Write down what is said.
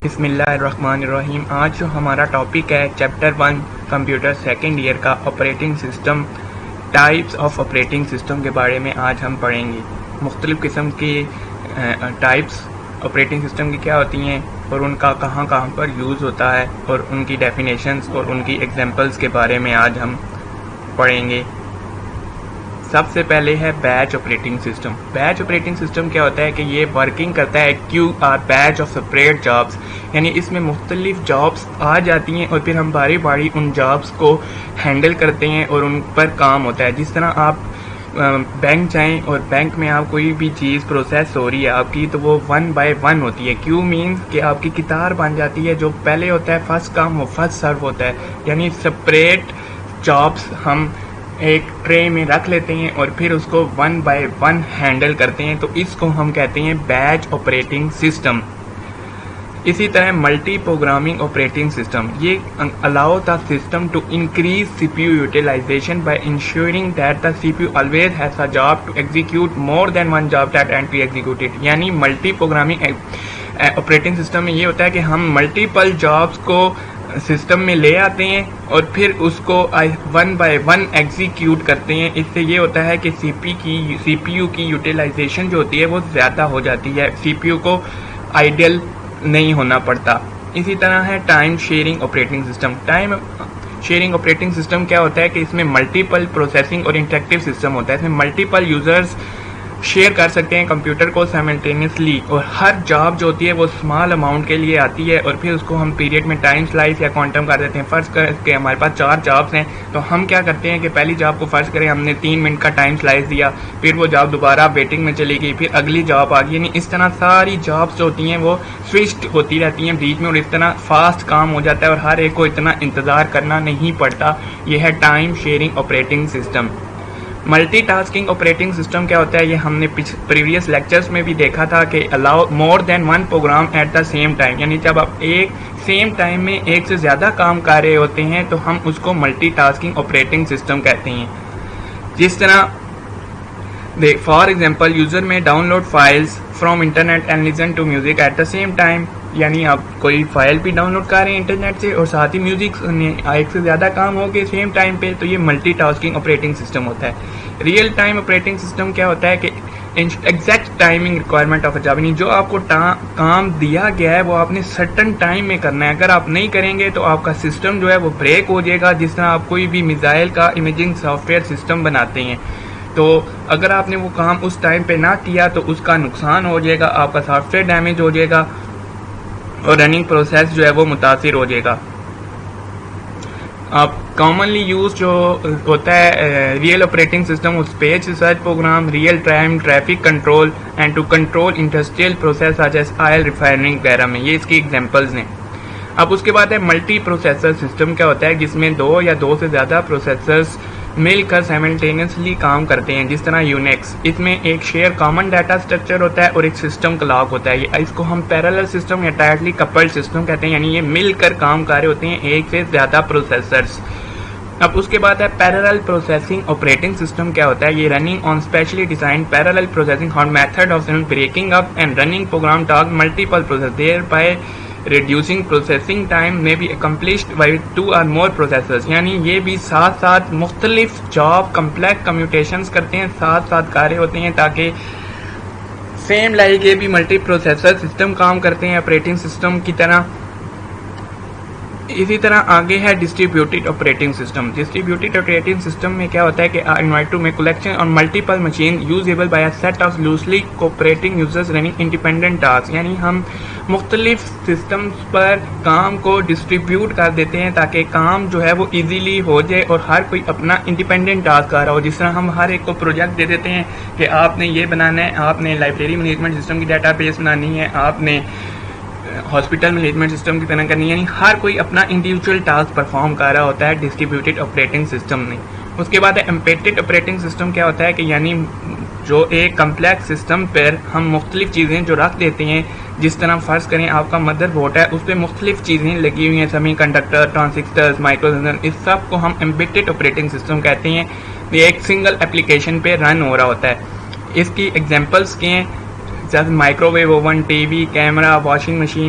बिस्मिल्लाहिर्रहमानिर्रहीम। आज जो हमारा टॉपिक है चैप्टर 1 कंप्यूटर सेकेंड ईयर का operating system, types of operating system के बारे में आज हम पढ़ेंगे। मुख्तलिफ़ किस्म की टाइप्स ऑपरेटिंग सिस्टम की क्या होती हैं और उनका कहाँ कहाँ पर यूज़ होता है और उनकी डेफिनेशंस और उनकी एग्जांपल्स के बारे में आज हम पढ़ेंगे। सबसे पहले है batch operating system. Batch operating system क्या होता है कि ये वर्किंग करता है बैच ऑफ सेपरेट जॉब्स, यानी इसमें मुख्तलिफ जॉब्स आ जाती हैं और फिर हम बारी बारी उन जॉब्स को हैंडल करते हैं और उन पर काम होता है। जिस तरह आप बैंक जाएं और बैंक में आप कोई भी चीज़ प्रोसेस हो रही है आपकी, तो वो 1 बाय 1 होती है। क्यू मीन्स कि आपकी कितार बन जाती है। जो पहले होता है फर्स्ट काम वो फर्स्ट सर्व होता है, यानी सेपरेट जॉब्स हम एक ट्रे में रख लेते हैं और फिर उसको 1 बाय 1 हैंडल करते हैं, तो इसको हम कहते हैं बैच ऑपरेटिंग सिस्टम। इसी तरह मल्टी प्रोग्रामिंग ऑपरेटिंग सिस्टम, ये allow the system to increase CPU utilization by ensuring that the CPU always has a job to execute more than one job that and be executed. यानी multi programming operating system में ये होता है कि हम multiple jobs को system में ले आते हैं और फिर उसको 1 बाय 1 एग्जीक्यूट करते हैं। इससे ये होता है कि सीपीयू की यूटिलाइजेशन जो होती है वो ज़्यादा हो जाती है, सीपीयू को आइडियल नहीं होना पड़ता। इसी तरह है time sharing operating system. Time sharing operating system क्या होता है कि इसमें मल्टीपल प्रोसेसिंग और इंटरेक्टिव सिस्टम होता है। इसमें मल्टीपल यूजर्स शेयर कर सकते हैं कंप्यूटर को साइमल्टेनियसली, और हर जॉब जो होती है वो स्मॉल अमाउंट के लिए आती है और फिर उसको हम पीरियड में टाइम स्लाइस या क्वांटम कर देते हैं। फर्ज करके हमारे पास 4 जॉब्स हैं, तो हम क्या करते हैं कि पहली जॉब को फर्ज करें हमने 3 मिनट का टाइम स्लाइस दिया, फिर वो जॉब दोबारा वेटिंग में चली गई, फिर अगली जॉब आ गई। यानी इस तरह सारी जॉब्स जो होती हैं वो स्विच्ड होती रहती हैं बीच में, और इस तरह फास्ट काम हो जाता है और हर एक को इतना इंतज़ार करना नहीं पड़ता। यह है time sharing operating system. Multitasking operating system क्या होता है, ये हमने प्रीवियस लेक्चर्स में भी देखा था कि allow more than 1 program at the same time, यानी जब आप एक सेम टाइम में एक से ज़्यादा काम कर रहे होते हैं तो हम उसको मल्टीटास्किंग ऑपरेटिंग सिस्टम कहते हैं। जिस तरह फॉर एग्जांपल यूज़र में download files from internet and listen to music at the same time, यानी आप कोई फाइल भी डाउनलोड कर रहे हैं इंटरनेट से और साथ ही म्यूजिक एक से ज़्यादा काम हो गए सेम टाइम पे, तो ये मल्टीटास्किंग ऑपरेटिंग सिस्टम होता है। रियल टाइम ऑपरेटिंग सिस्टम क्या होता है कि exact timing requirement of a job, यानी जो आपको काम दिया गया है वो आपने सर्टन टाइम में करना है। अगर आप नहीं करेंगे तो आपका सिस्टम जो है वो ब्रेक हो जाएगा। जिस तरह आप कोई भी मिसाइल का इमेजिंग सॉफ्टवेयर सिस्टम बनाते हैं, तो अगर आपने वो काम उस टाइम पे ना किया तो उसका नुकसान हो जाएगा, आपका सॉफ्टवेयर डैमेज हो जाएगा और रनिंग प्रोसेस जो है वो मुतासिर हो जाएगा। अब कॉमनली यूज जो होता है real operating system, space research program, real time traffic control and to control industrial process such as oil refining वगैरह में, ये इसकी एग्जांपल्स हैं। अब उसके बाद है मल्टी प्रोसेसर सिस्टम। क्या होता है, जिसमें 2 या 2 से ज़्यादा प्रोसेसर्स मिलकर साइमल्टेनियसली काम करते हैं। जिस तरह यूनिक्स, इसमें एक शेयर कॉमन डाटा स्ट्रक्चर होता है और एक सिस्टम क्लॉक होता है। इसको हम पैरेलल सिस्टम या टाइटली कपल्ड सिस्टम कहते हैं, यानी ये मिलकर काम कर रहे होते हैं एक से ज़्यादा प्रोसेसर्स। अब उसके बाद है पैरेलल प्रोसेसिंग ऑपरेटिंग सिस्टम। क्या होता है, ये running on specially design parallel processing hot method of breaking up and running program task multiple process thereby reducing processing time may be accomplished by 2 or more processors, यानी ये भी साथ साथ मुख्तलिफ जॉब कम्प्लेक्स कम्यूटेशंस करते हैं, साथ साथ कार्य होते हैं ताकि सेम लाइक ये भी मल्टी प्रोसेसर सिस्टम काम करते हैं ऑपरेटिंग सिस्टम की तरह। इसी तरह आगे है distributed operating system. Distributed operating system में क्या होता है कि invite to make collection on multiple machine usable by a set of loosely cooperating users running independent task, यानी हम मुख्तलिफ सिस्टम्स पर काम को डिस्ट्रीब्यूट कर देते हैं ताकि काम जो है वो इजीली हो जाए और हर कोई अपना इंडिपेंडेंट टास्क कर रहा हो। जिस तरह हम हर एक को प्रोजेक्ट दे देते हैं कि आपने ये बनाना है, आपने लाइब्रेरी मैनेजमेंट सिस्टम की डाटाबेस बनानी है, आपने हॉस्पिटल मैनेजमेंट सिस्टम की तरह करनी है, यानी हर कोई अपना इंडिविजुअल टास्क परफॉर्म कर रहा होता है डिस्ट्रीब्यूटेड ऑपरेटिंग सिस्टम में। उसके बाद है एम्बेडेड ऑपरेटिंग सिस्टम। क्या होता है कि यानी जो एक कम्प्लेक्स सिस्टम पर हम मुख्तलिफ चीज़ें जो रख देते हैं, जिस तरह फ़र्ज़ करें आपका मदरबोर्ड है, उस पर मुख्तलिफ चीज़ें लगी हुई हैं, सेमी कंडक्टर, ट्रांजिस्टर्स, माइक्रोसेंसर, इस सब को हम एम्बेडेड ऑपरेटिंग सिस्टम कहते हैं। ये एक सिंगल एप्लीकेशन पे रन हो रहा होता है। इसकी एग्जांपल्स के हैं जैसे microwave oven, TV, camera, washing machine,